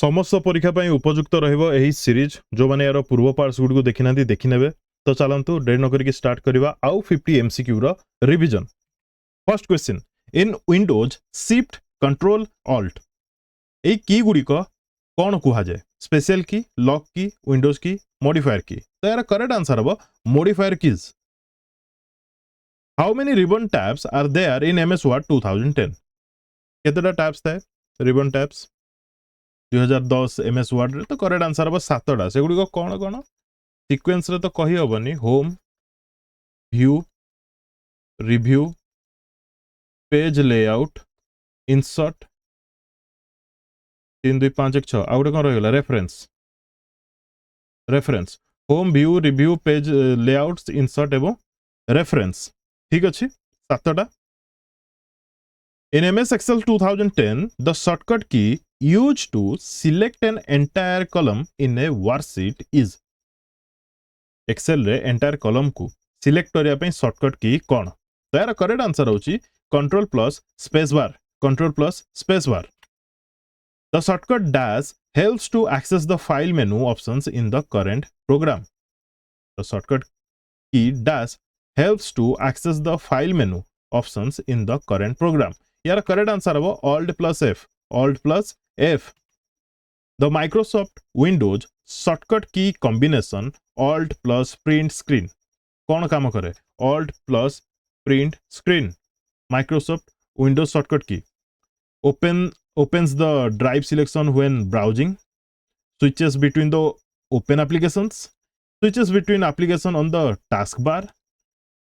समस्त परीक्षा पई उपयुक्त रहइबो एही सीरीज जो माने यार पूर्व पार्ट्स गुड को देखिनांती देखिनेबे। तो चलंतु डेर न करिक स्टार्ट करिवा आउ 50 MCQ रो रिवीजन। फर्स्ट क्वेश्चन, इन विंडोज शिफ्ट कंट्रोल ऑल्ट ए की गुडी को कोन कुहा जाय? स्पेशल की, लॉक की, विंडोज की, मॉडिफायर की। तो यार करेक्ट आंसर हबो modifier keys. How many ribbon tabs are there in MS Word 2010? केतेटा टैब्स थाए रिबन टैब्स 2010 MS Word रे? तो करेक्ट आंसर हबो 7टा। से गुडी को कोन कोन सीक्वेंस रे तो कहि हबनी। Home, view, review, page layout, insert, 3 2 5 1 6 out कोन रहगला reference. Reference home, view, review, page layouts, insert एवं रेफरेंस। ठीक अछि 7टा। In MS Excel 2010, the shortcut key used to select an entire column in a worksheet is? Excel रे entire column को select करिया पई shortcut key कोन? तो यार correct answer होची control plus space bar. Control plus space bar. The shortcut dash helps to access the file menu options in the current program. The shortcut key dash helps to access the file menu options in the current program. यार correct answer हबो Alt plus F। Alt plus F। The Microsoft Windows shortcut key combination Alt plus print screen कौन काम करे? Alt plus print screen। Microsoft Windows shortcut key opens the drive selection when browsing, switches between the open applications, switches between application on the taskbar,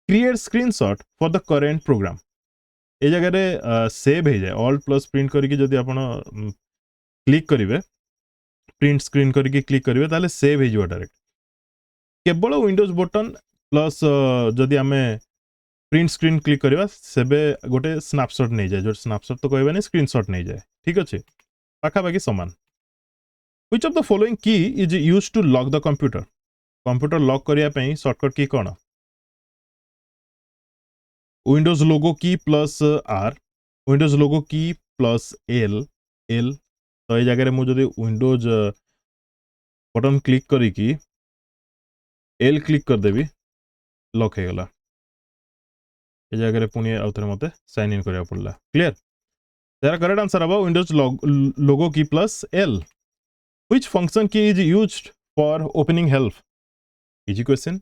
creates screenshot for the current program। ए जगह रे save हो जाए। Alt plus print करके जदि आपण click करिवे, print screen करके click करिवे ताले सेव हो जिवो डायरेक्ट। केवल विंडोज बटन प्लस जदि आमे प्रिंट स्क्रीन क्लिक करिवा सेबे गोटे स्नैपशॉट नहीं जाए। जो स्नैपशॉट तो कहबे नहीं, स्क्रीनशॉट नहीं जाए। ठीक अछि पाखा बाकी समान। Which of the following key is used to lock the computer? Computer lock करिया पई शॉर्टकट की कोन? विंडोज लोगो की प्लस आर, विंडोज लोगो की प्लस एल। एल तो ये जगह मु जदि विंडोज बटन क्लिक करी की एल क्लिक कर देबी लॉक हो गला। ये जगह पुणी आउथरे मते साइन इन करिया पड़ला। क्लियर? तेरा करेक्ट आंसर हबो विंडोज लोगो की प्लस एल। व्हिच फंक्शन की is used for opening help? Easy question,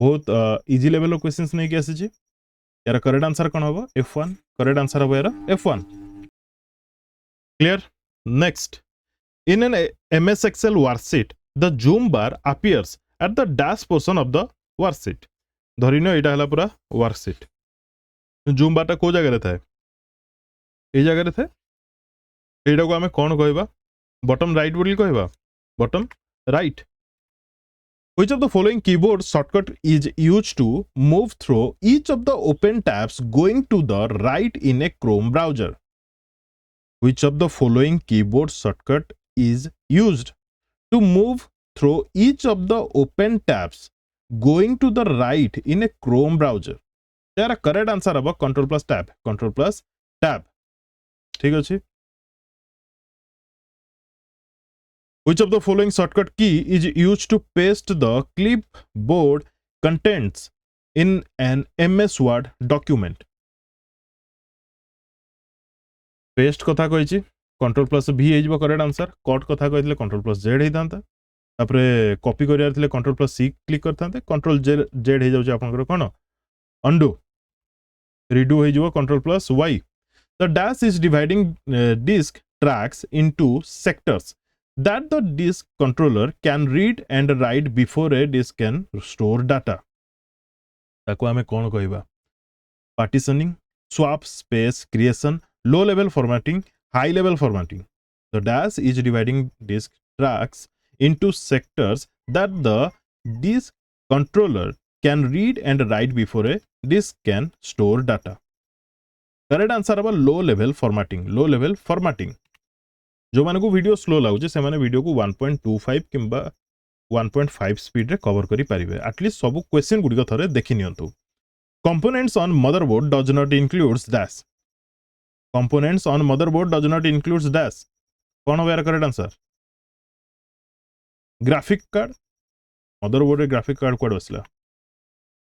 बहुत इजी लेवल ऑफ क्वेश्चंस नहीं कि आसी। यार करेक्ट आंसर कौन होगा? F1। करेक्ट आंसर होगा यार F1। Clear? Next, in an MS Excel worksheet the zoom bar appears at the dash portion of the worksheet। धरिनो एटा हला पूरा वर्कशीट। जूम बार टा को जगह रे थाए? ए जगह रे थाए। एटा को हमें कौन कहबा? बॉटम राइट बोली कहबा। Bottom right. Which of the following keyboard shortcut is used to move through each of the open tabs going to the right in a Chrome browser? Which of the following keyboard shortcut is used to move through each of the open tabs going to the right in a Chrome browser? यार correct answer हबो control plus tab. Control plus tab. ठीक अछि। Which of the following shortcut key is used to paste the clipboard contents in an MS Word document? Paste कथा कहिछि control plus V हे जिवो correct answer. Cut कथा कहितले control plus Z हे तांता। तापरे कॉपी करियार थिले कंट्रोल प्लस C क्लिक करथांते। कंट्रोल Z हे जाउछि आपनकर कोन अंडू। रिडू हे जिवो control plus Y। The dash is dividing disk tracks into sectors that the disk controller can read and write before a disk can store data। ताको हमें कौन कहबा? Partitioning, swap space creation, low level formatting, high level formatting. The dash is dividing disk tracks into sectors that the disk controller can read and write before a disk can store data। Correct answer हबा low level formatting. Low level formatting. जो माने को video slow लागुचे से माने video को 1.25 किंबा 1.5 speed रे cover करी परिबे। एटलीस्ट सब क्वेश्चन गुडी को थरे देखि नियंतु। Components on motherboard does not includes dash. Components on motherboard does not includes dash. कोन हो यार correct answer? Graphic card motherboard graphic card कोड बसला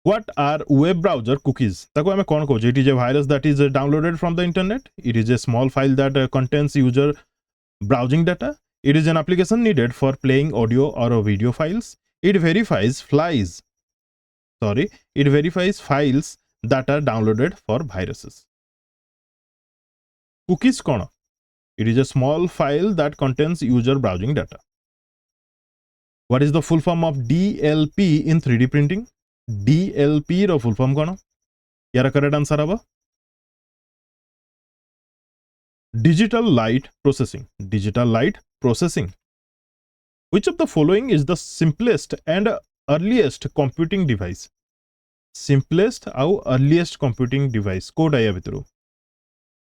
what are web browser cookies ताको हमें कौन कहूँ it is a virus that is downloaded from the internet it is a small file that contains user browsing data it is an application needed for playing audio or video files it verifies files that are downloaded for viruses cookies कौन it is a small file that contains user browsing data what is the full form of DLP in 3D printing DLP row full form कौन यार correct answer हबो digital light processing which of the following is the simplest and earliest computing device simplest au earliest computing device कोड आया भितरु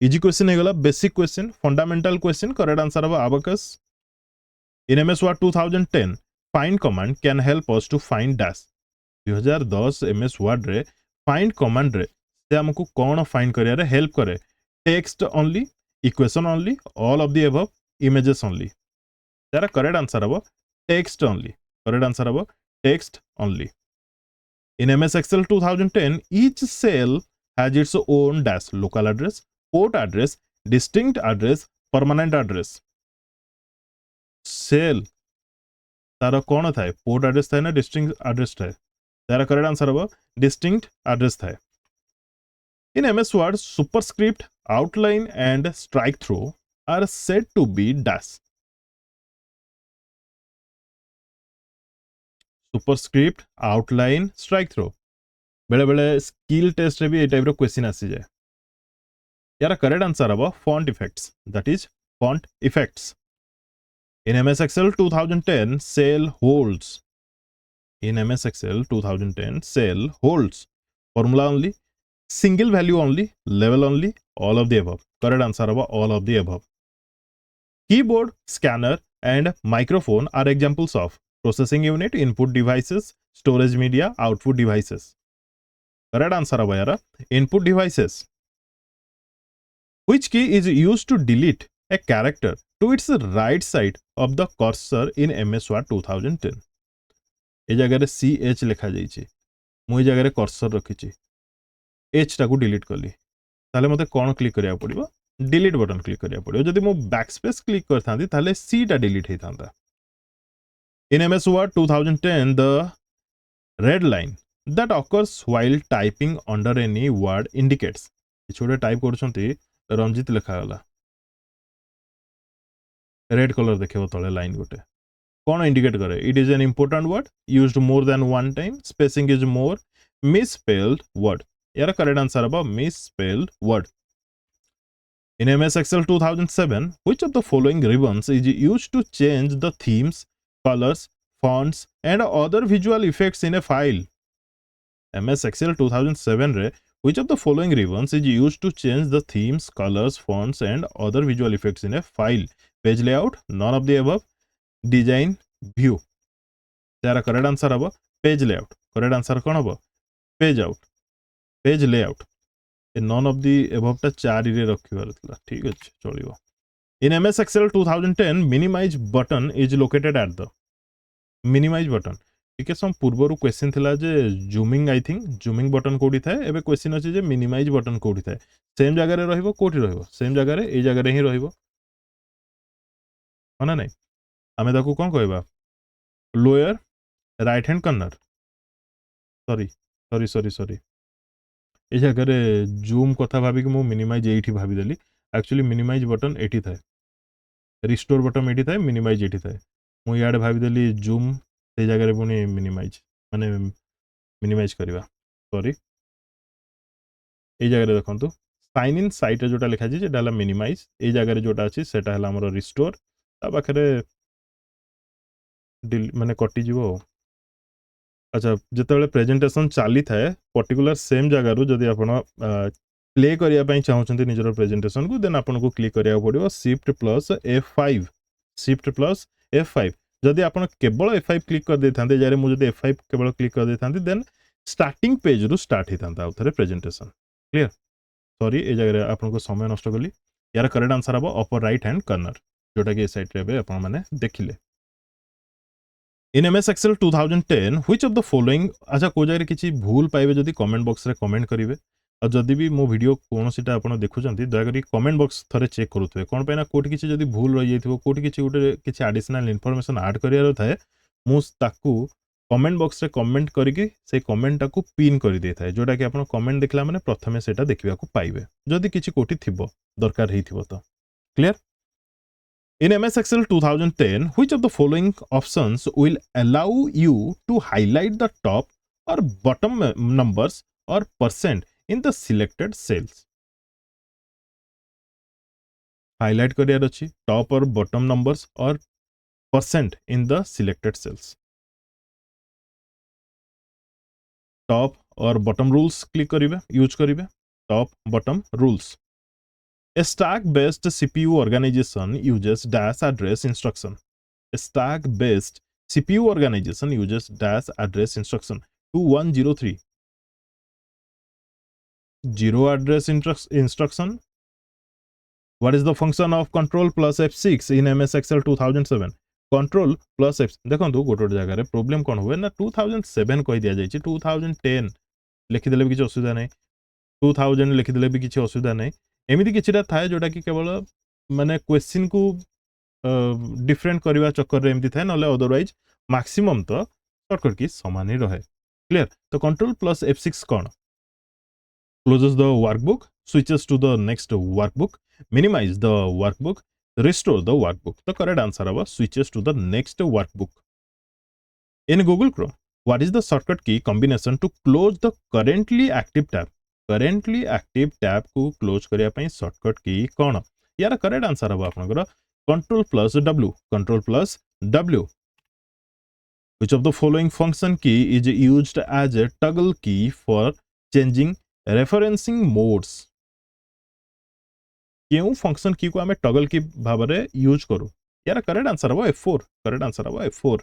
easy question हेगला basic question fundamental question correct answer हबो abacus in MS Word 2010 find command can help us to find dash 2010 MS Word रे find command रे से हमको कौन फाइंड करिया रे हेल्प करे text only equation only all of the above images only Tara correct answer हबो text only correct answer हबो text only in MS Excel 2010 each cell has its own dash local address port address distinct address permanent address cell तारा कौन थाए port address थाए ना distinct address थाए तारा correct answer हबो distinct address थाए in MS Word superscript outline and strike through are said to be dash superscript outline strike through बेले बेले skill test रे भी ए टाइप रो क्वेश्चन आसी जाए यार करेक्ट आंसर हबो font effects that is font effects in MS Excel 2010 cell holds in MS Excel 2010 cell holds formula only single value only level only all of the above correct answer haba all of the above keyboard scanner and microphone are examples of processing unit input devices storage media output devices correct answer haba yara input devices which key is used to delete a character to its right side of the cursor in MS Word 2010 ए जगह रे CH लिखा जाइए मु ए जगह रे cursor रखिछि H टाकू delete कली ताले मते कोन क्लिक करिया पड़िबो डिलीट बटन क्लिक करिया पड़िबो जदि मो बैकस्पेस क्लिक करथांती ताले सी टा delete हेतांता in MS Word 2010 the red line that occurs while typing under any word indicates छोटे टाइप करछंती रंजीत लिखा गला रेड कलर देखिबो तळे लाइन गोटे कोन इंडिकेट करे it is an important word used more than one time spacing is more misspelled word यार correct answer हबो misspelled word in MS Excel 2007 which of the following ribbons is used to change the themes colors fonts and other visual effects in a file MS Excel 2007 रे which of the following ribbons is used to change the themes colors fonts and other visual effects in a file page layout none of the above design view यार correct answer हबो page layout correct answer कोन हबो page out page layout ए none of the above ता 4 रे रखिबार थला ठीक अछि चलिबो in MS Excel 2010 minimize button is located at the minimize button ठीक सम पूर्वरु क्वेश्चन थिला जे zooming I think zooming button कोडी थाए एबे क्वेश्चन अछि जे मिनिमाइज बटन कोडी थाए सेम जगह रे रहइबो कोठी रहइबो सेम जगह रे ए जगह रे ही रहइबो होना नै हमें ताकू कोन कहबा lower right hand corner sorry ए जगह जूम कथा भाभी कि मु मिनिमाइज एठी भाभी देली एक्चुअली मिनिमाइज बटन एठी थाए रिस्टोर बटन एठी थाए मिनिमाइज एठी थाए मु याडे भाभी देली जूम से जगह रे पुनी मिनिमाइज माने मिनिमाइज करबा सॉरी ए जगह रे देखंतु साइन इन साइट रे जोटा लिखा जी जेटा हला मिनिमाइज ए जगह रे जोटा अछि सेटा हला हमर रिस्टोर ता पाखरे माने कटि जीवो अच्छा जिते प्रेजेंटेशन चली थाए पर्टिकुलर सेम जगह रू जदि आपण प्ले करिया पई चाहउछंती निजर प्रेजेंटेशन को देन आपण को क्लिक करिया पड़िबो शिफ्ट प्लस F5 जदि आपण केवल F5 क्लिक कर देथांते जारे मु जदि F5 केवल क्लिक कर देथांते देन स्टार्टिंग पेज रू स्टार्ट हेतांता उथरे प्रेजेंटेशन क्लियर सॉरी ए जगह आपण को समय नष्ट कली यार करेक्ट आंसर हबो अपर राइट हैंड कॉर्नर जोटा कि ए साइड रे आपण माने देखिले in MS Excel 2010 which of the following अच्छा को जाय किछि भूल पाइबे जदि कमेंट बॉक्स रे कमेंट करिवे और जदि भी मो वीडियो कोनोसीटा आपण देखुचंती दया करी कमेंट बॉक्स थरे चेक करूथवे कोन पैना कोठी किछि जदि भूल रहि जाइथिबो कोठी किछि उटे किछि एडिशनल इन्फॉर्मेशन ऐड करियार थाए मु ताकू कमेंट बॉक्स रे कमेंट करिकि से कमेंट टाकू पिन करि दे थाए जोटा कि आपण कमेंट देखला माने प्रथमे सेटा देखिबा को पाइबे जदि किछि कोठी थिबो दरकार हेइथिबो तो clear In MS Excel 2010, which of the following options will allow you to highlight the top or bottom numbers or percent in the selected cells? Highlight career अछि top or bottom numbers or percent in the selected cells. Top or bottom rules click करिवे use करिवे top bottom rules. A stack-based CPU organization uses dash address instruction. A stack-based CPU organization uses dash address instruction 2103. Zero address instruction. What is the function of control plus F6 in MS Excel 2007? Control plus F देखो गोटे जगह रे problem कौन हुए ना 2007 कहि दिया जाइए 2010 लिखिदेले भी किसी असुविधा नहीं 2000 लिखिदेले भी किसी असुविधा नहीं एमती किछिटा थाए जोटा कि केवल माने क्वेश्चन को डिफरेंट करवा चक्कर रे एमती थाए नले अदरवाइज मैक्सिमम तो शॉर्टकट की समान ही रहे क्लियर तो कंट्रोल प्लस F6 कौन closes the workbook switches to the next workbook minimize the workbook restore the workbook the correct answer aba switches to the next workbook in Google Chrome what is the shortcut key combination to close the currently active tab को close करिया पई shortcut key कोन यार correct answer अब आपनकर control plus w which of the following function key is used as a toggle key for changing referencing modes केउ function की को हमें टॉगल की भाबरे यूज करू यार करेक्ट आंसर अब F4 करेक्ट आंसर अब F4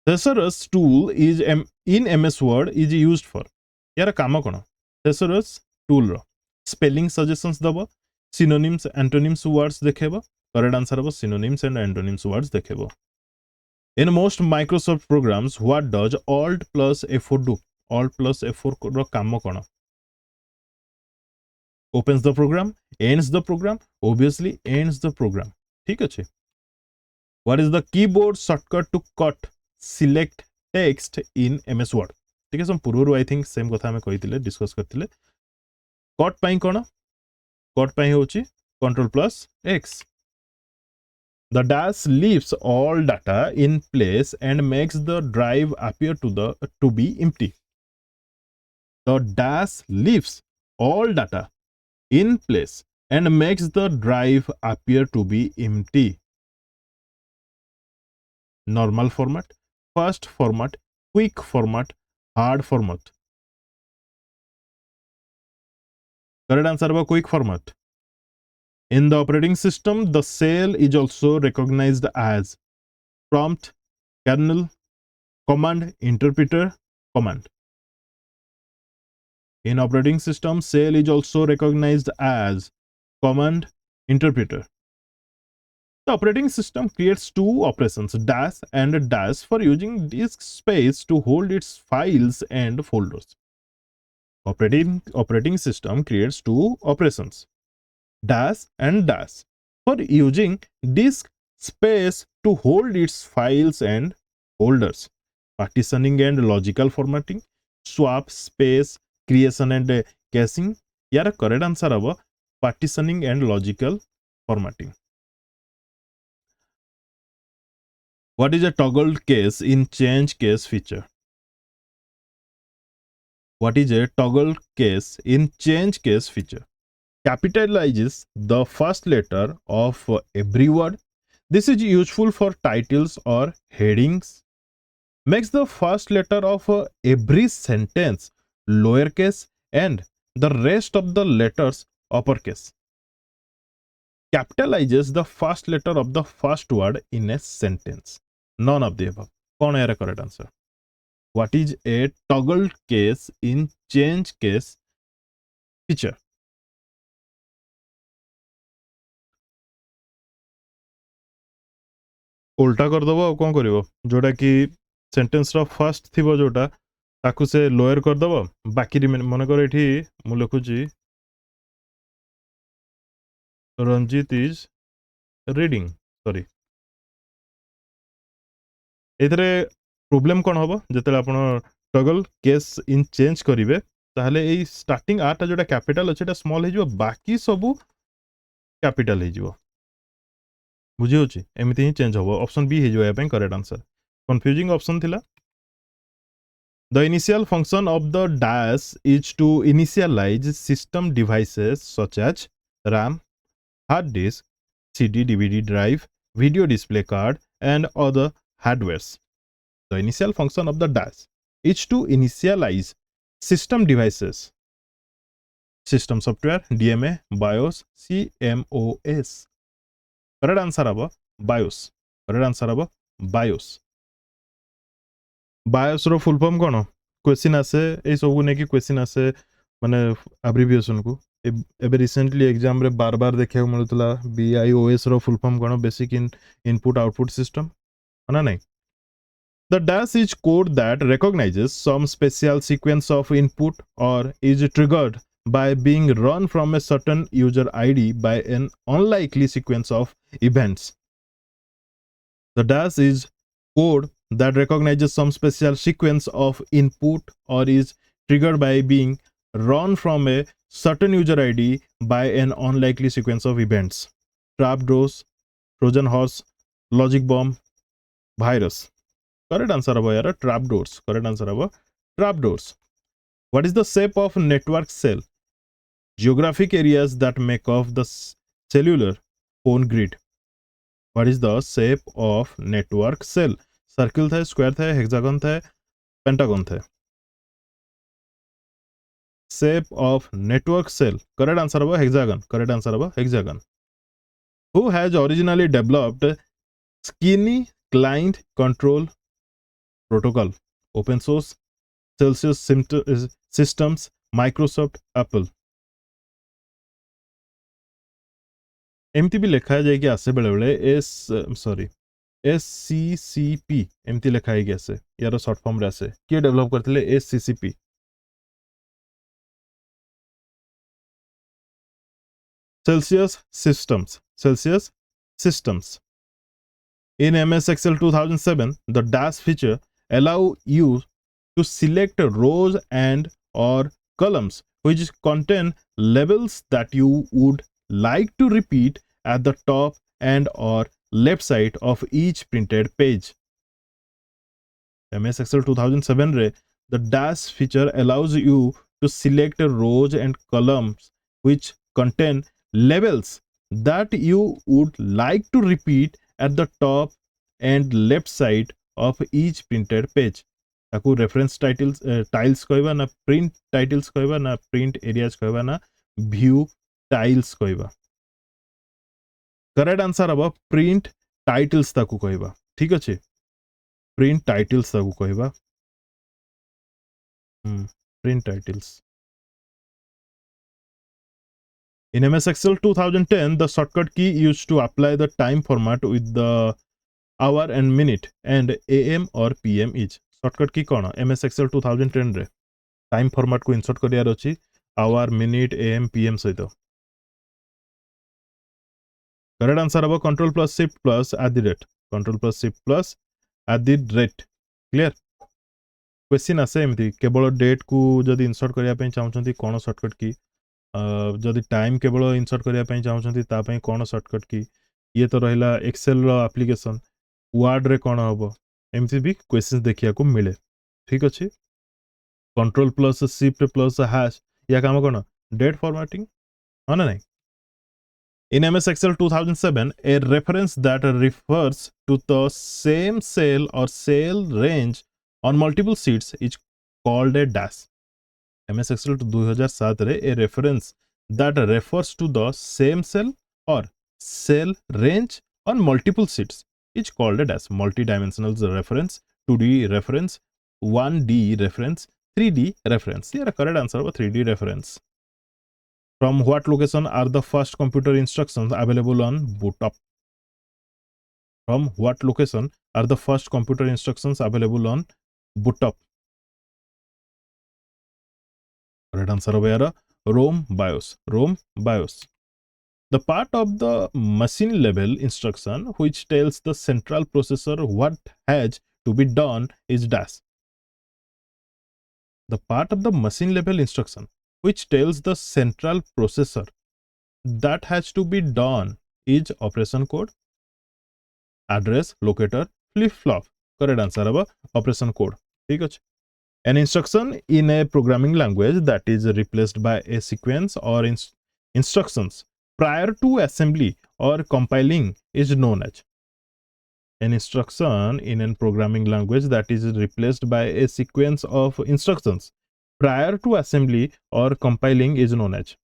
thesaurus tool is in MS Word is used for यार काम कोन thesaurus tool रो स्पेलिंग सजेशंस दबो synonyms antonyms words देखेबो करेक्ट आंसर अब synonyms and antonyms words देखेबो in most Microsoft programs what does alt plus F4 do alt plus F4 रो काम कोन opens the program ends the program obviously ends the program ठीक अछि what is the keyboard shortcut to cut select text in MS Word ठीक है सम पूर्व I think same कथा हमें कहितिले discuss करतिले cut पई कोन cut पई होची control plus x the dash leaves all data in place and makes the drive appear to be empty the dash leaves all data in place and makes the drive appear to be empty. Normal format, fast format, quick format, hard format. Correct answer about quick format. In the operating system, the cell is also recognized as prompt, kernel, command, interpreter, command. In operating system, cell is also recognized as command, interpreter. The operating system creates two operations, dash and dash, for using disk space to hold its files and folders. Operating system creates two operations, dash and dash, for using disk space to hold its files and folders. Partitioning and logical formatting, swap space, creation and caching. यार correct answer अब partitioning and logical formatting. What is a toggle case in change case feature? What is a toggle case in change case feature? Capitalizes the first letter of every word. This is useful for titles or headings. Makes the first letter of every sentence lowercase and the rest of the letters uppercase. Capitalizes the first letter of the first word in a sentence. None of the above. कौन है correct answer? What is a toggle case in change case feature? उल्टा कर दबो आ कोन करिवो जोटा कि sentence row first थिबो जोटा ताकू से लोअर कर दबो बाकी मन कर एठी मु लिखुची रंजीत इज रीडिंग सॉरी एथरे प्रॉब्लम कोन हबो जतले आपण टगल केस इन चेंज करिवे ताहले एई स्टार्टिंग आटा जोटा कैपिटल अछि एटा स्मॉल हे जिवो बाकी सबु कैपिटल हे जिवो बुझी होची एमिति ही चेंज हबो ऑप्शन बी हे जिवो A correct answer confusing option थिला The initial function of the dash is to initialize system devices such as RAM, hard disk, CD, DVD drive, video display card, and other hardwares. The initial function of the dash is to initialize system devices, system software, DMA, BIOS, CMOS. Correct answer aba BIOS. Correct answer aba BIOS. BIOS row full form cone question आसे ए सब ने कि question आसे माने abbreviation को एबे recently exam रे बार बार देखिया मिलतला BIOS रो फुल फॉर्म कोन बेसिक इनपुट आउटपुट सिस्टम ना नहीं The dash is code that recognizes some special sequence of input or is triggered by being run from a certain user ID by an unlikely sequence of events. The dash is code that recognizes some special sequence of input or is triggered by being run from a certain user ID by an unlikely sequence of events. Trapdoors, Trojan horse, logic bomb, virus. Correct answer aba yara trapdoors. Correct answer aba trapdoors. What is the shape of network cell? Geographic areas that make up the cellular phone grid. What is the shape of network cell? Circle था, square था, hexagon था, pentagon था. Shape of network cell. Correct answer aba hexagon. Correct answer aba hexagon. Who has originally developed skinny client control protocol? Open source, Celsius systems, Microsoft, Apple. एमती भी लिखा जाए कि आसे बेले बेले SCCP एमती लिखा है कि आसे यार शॉर्ट फॉर्म रे आसे के डेवलप करथिले SCCP Celsius systems in MS Excel 2007 the dash feature allow you to select rows and or columns which contain labels that you would like to repeat at the top and or left side of each printed page. MS Excel 2007 re the dash feature allows you to select rows and columns which contain labels that you would like to repeat at the top and left side of each printed page. ताकू reference titles tiles कहबा ना print titles कहबा ना print areas कहबा ना view tiles कहबा. Correct answer अब print titles ताकू कहबा. ठीक अछि प्रिंट टाइटल्स ताकू कहबा. Print titles. In MS Excel 2010, the shortcut key used to apply the time format with the hour and minute and AM or PM is. Shortcut key कौन MS Excel 2010 रे time format को insert करियार अछि hour, minute, AM, PM सहित. Correct answer अब control plus shift plus at the rate. Control plus shift plus at the rate. Clear? Question आसे एमती केवल date को जदि इंसर्ट करिया पई चाहउछंती कोन शॉर्टकट की जदि टाइम केवल इंसर्ट करिया पई चाहउछंती ता पई कोन शॉर्टकट की ये तो रहिला एक्सेल रो एप्लीकेशन वर्ड रे कोन हबो एमती भी क्वेश्चन देखिया को मिले. ठीक अछि control plus shift plus hash या काम कोन डेट फॉर्मेटिंग है ना नहीं. In MS Excel 2007, a reference that refers to the same cell or cell range on multiple sheets is called a dash. MS Excel 2007 रे a reference that refers to the same cell or cell range on multiple sheets is called a dash. Multi-dimensional reference, 2D reference, 1D reference, 3D reference. Here a correct answer was 3D reference. From what location are the first computer instructions available on boot up? From what location are the first computer instructions available on boot up? Correct answer over here, Rome BIOS. Rome BIOS. The part of the machine level instruction which tells the central processor what has to be done is dash. The part of the machine level instruction which tells the central processor that has to be done is operation code, address, locator, flip flop. Correct answer of operation code. ठीक है. An instruction in a programming language that is replaced by a sequence or instructions prior to assembly or compiling is known as. An instruction in a programming language that is replaced by a sequence of instructions prior to assembly or compiling is known as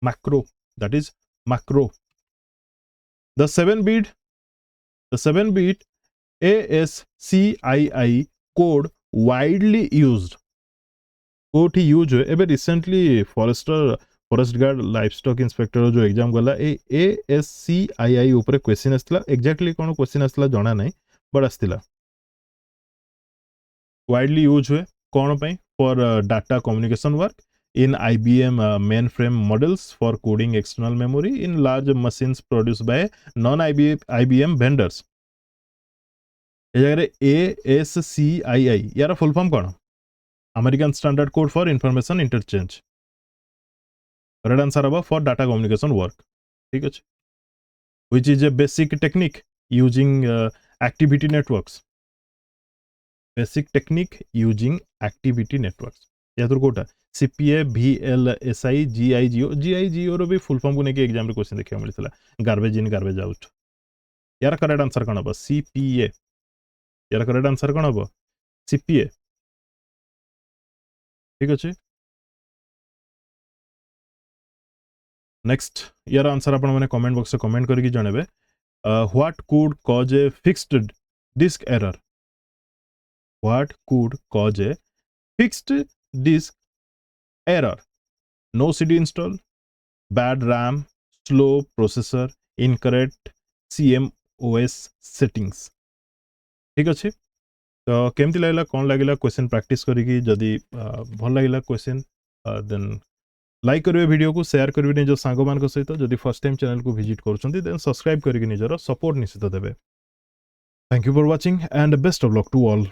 macro. That is macro. The 7-bit ASCII code widely used. कोठी use हुए एबे recently forest guard livestock inspector जो exam गला ASCII ऊपर question आसला exactly कोन question आसला जणा नाही बट आसतिला वाइडली यूज हुए कोन पई for data communication work in IBM mainframe models for coding external memory in large machines produced by non-IBM vendors. ए जगह ASCII यार full form cone American Standard Code for Information Interchange. Correct answer above for data communication work. ठीक है, which is a basic technique using activity networks. Basic technique using activity networks. यातुर Kota CPA VLSI GIGO रो भी full form को नेके exam रे question देखिया मिलथिला garbage in garbage out. यार correct answer कोन हबो CPA. यार करेक्ट आंसर कोन हबो CPA. ठीक अछि. नेक्स्ट यार आंसर आपण माने कमेंट बॉक्स रे कमेंट करके जणेबे. What could cause a fixed disk error? What could cause a fixed disk error? No CD install, bad RAM, slow processor, incorrect CMOS settings. ठीक अच्छे. तो केमती लागला कौन लागला क्वेश्चन प्रैक्टिस करिकी जदी भल लागला क्वेश्चन देन लाइक करिवे वीडियो को शेयर करिवे निज सांग मान सहित जदी फर्स्ट टाइम चैनल को विजिट करछंती देन सब्सक्राइब करिके निजर सपोर्ट निश्चित देबे. Thank you for watching and best of luck to all.